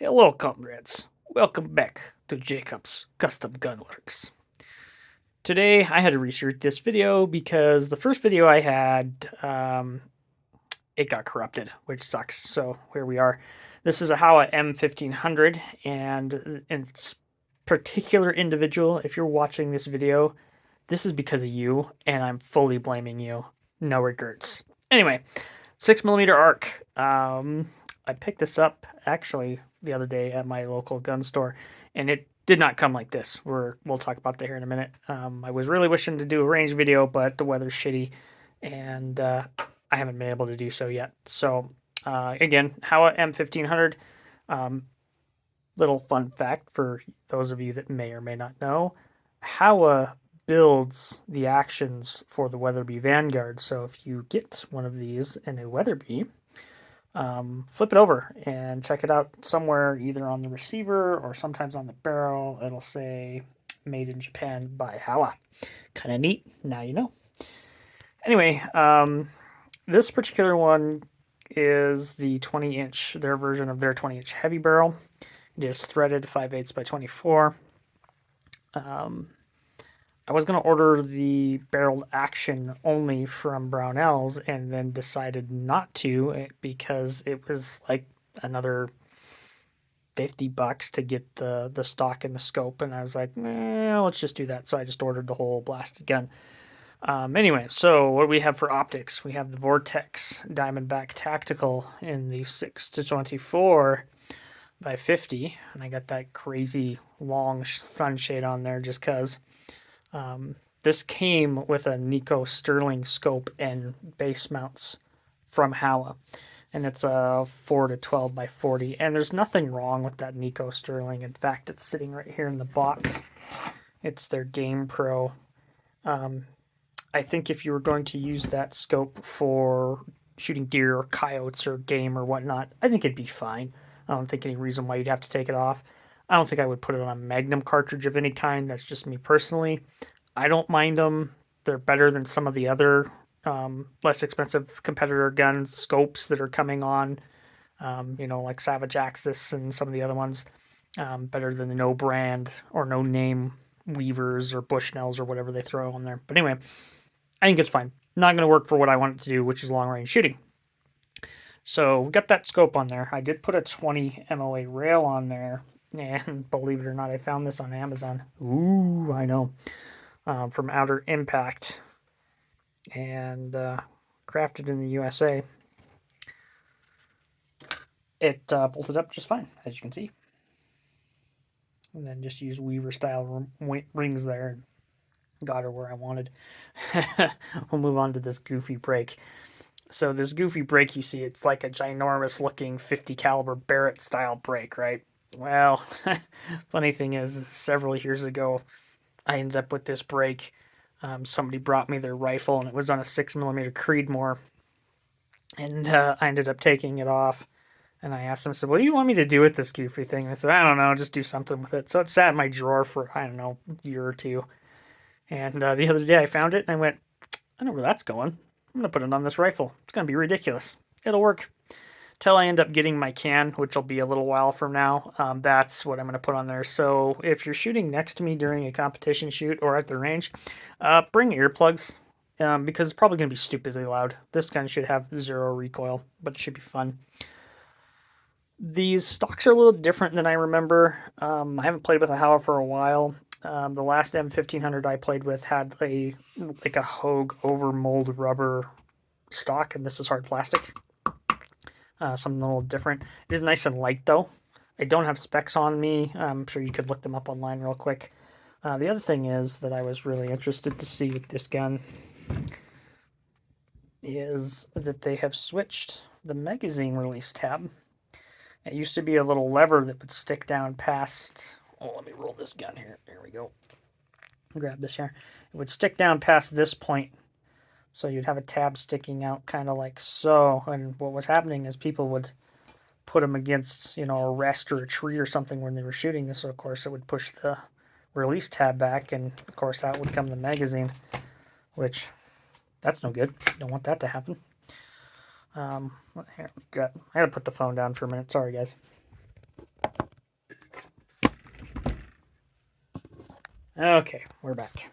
Hello, comrades. Welcome back to Jacob's Custom Gunworks. Today, I had to reshoot this video because the first video I had, it got corrupted, which sucks. So here we are. This is a Howa M1500, and in particular individual, if you're watching this video, this is because of you, and I'm fully blaming you. No regrets. Anyway, 6mm arc. I picked this up actually the other day at my local gun store, and it did not come like this. We'll talk about that here in a minute. I was really wishing to do a range video, but the weather's shitty, and I haven't been able to do so yet. So again, Howa M1500. Um, Little fun fact for those of you that may or may not know: Howa builds the actions for the Weatherby Vanguard. So if you get one of these in a Weatherby, flip it over and check it out somewhere, either on the receiver or sometimes on the barrel. It'll say "Made in Japan by Howa." Kind of neat. Now you know. Anyway, this particular one is the 20-inch, their version of their 20-inch heavy barrel. It is threaded 5/8 by 24. I was going to order the barreled action only from Brownells and then decided not to because it was like another $50 to get the stock and the scope, and I was like, let's just do that. So I just ordered the whole blasted gun. Anyway, so what do we have for optics? We have the Vortex Diamondback Tactical in the 6-24 by 50, and I got that crazy long sunshade on there just because. This came with a Nico Sterling scope and base mounts from Howa, and it's a 4-12 by 40, and there's nothing wrong with that Nico Sterling. In fact, it's sitting right here in the box. It's their Game Pro. I think if you were going to use that scope for shooting deer or coyotes or game or whatnot, I think it'd be fine. I don't think any reason why you'd have to take it off. I don't think I would put it on a Magnum cartridge of any kind. That's just me personally. I don't mind them. They're better than some of the other less expensive competitor gun scopes that are coming on. Like Savage Axis and some of the other ones. Better than the no brand or no name Weavers or Bushnells or whatever they throw on there. But anyway, I think it's fine. Not going to work for what I want it to do, which is long range shooting. So we got that scope on there. I did put a 20 MOA rail on there, and believe it or not, I found this on Amazon. Ooh, I know. From Outer Impact, and crafted in the USA. It bolted up just fine, as you can see. And then just use Weaver style rings there and got her where I wanted. We'll move on to this goofy break. So this goofy break you see, it's like a ginormous looking 50 caliber Barrett style break, right? Well, funny thing is, several years ago, I ended up with this break. Somebody brought me their rifle, and it was on a 6mm Creedmoor. And I ended up taking it off. And I asked them, I said, what do you want me to do with this goofy thing? And I said, I don't know, just do something with it. So it sat in my drawer for, I don't know, a year or two. And the other day I found it, and I went, I know where that's going. I'm going to put it on this rifle. It's going to be ridiculous. It'll work. Till I end up getting my can, which will be a little while from now. That's what I'm going to put on there. So if you're shooting next to me during a competition shoot or at the range, bring earplugs because it's probably going to be stupidly loud. This gun should have 0 recoil, but it should be fun. These stocks are a little different than I remember. I haven't played with a Howa for a while. The last M1500 I played with had a Hogue over mold rubber stock, and this is hard plastic. Something a little different. It is nice and light though. I don't have specs on me. I'm sure you could look them up online real quick. The other thing is that I was really interested to see with this gun is that they have switched the magazine release tab. It used to be a little lever that would stick down past. Oh, let me roll this gun here. There we go. Grab this here. It would stick down past this point. So you'd have a tab sticking out kind of like so. And what was happening is people would put them against, a rest or a tree or something when they were shooting this. So of course, it would push the release tab back. And of course, out would come the magazine, which that's no good. Don't want that to happen. Here we got. I gotta put the phone down for a minute. Sorry, guys. Okay, we're back.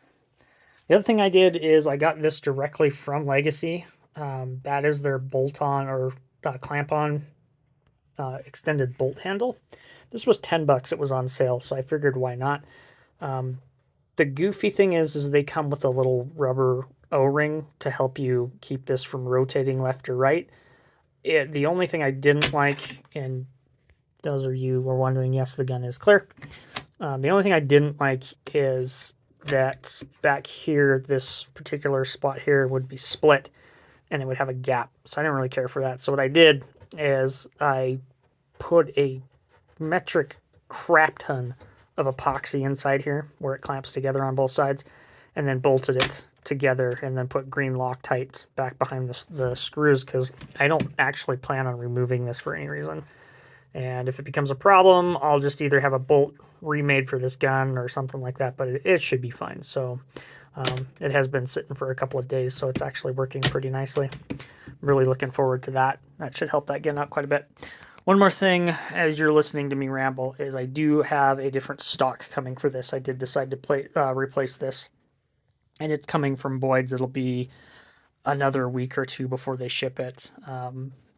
The other thing I did is I got this directly from Legacy. That is their bolt-on or clamp-on extended bolt handle. This was $10. It was on sale, so I figured why not. Um, the goofy thing is they come with a little rubber O-ring to help you keep this from rotating left or right. The only thing I didn't like, and those of you were wondering, yes, the gun is clear. The only thing I didn't like is that back here, this particular spot here would be split and it would have a gap. So I didn't really care for that. So what I did is I put a metric crap ton of epoxy inside here where it clamps together on both sides and then bolted it together and then put green Loctite back behind the screws because I don't actually plan on removing this for any reason. And if it becomes a problem, I'll just either have a bolt remade for this gun or something like that, but it should be fine. So it has been sitting for a couple of days, so it's actually working pretty nicely. I'm really looking forward to that. That should help that gun out quite a bit. One more thing, as you're listening to me ramble, is I do have a different stock coming for this. I did decide to replace this, and it's coming from Boyd's. It'll be another week or two before they ship it.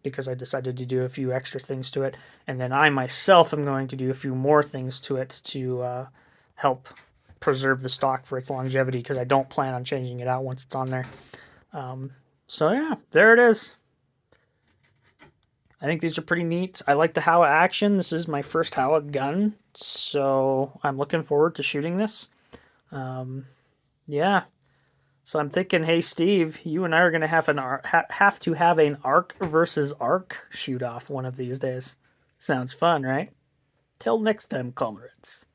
Because I decided to do a few extra things to it. And then I myself am going to do a few more things to it to help preserve the stock for its longevity because I don't plan on changing it out once it's on there. So yeah, there it is. I think these are pretty neat. I like the Howa action. This is my first Howa gun, so I'm looking forward to shooting this. Yeah. So I'm thinking, hey Steve, you and I are gonna have to have an arc versus arc shoot off one of these days. Sounds fun, right? Till next time, comrades.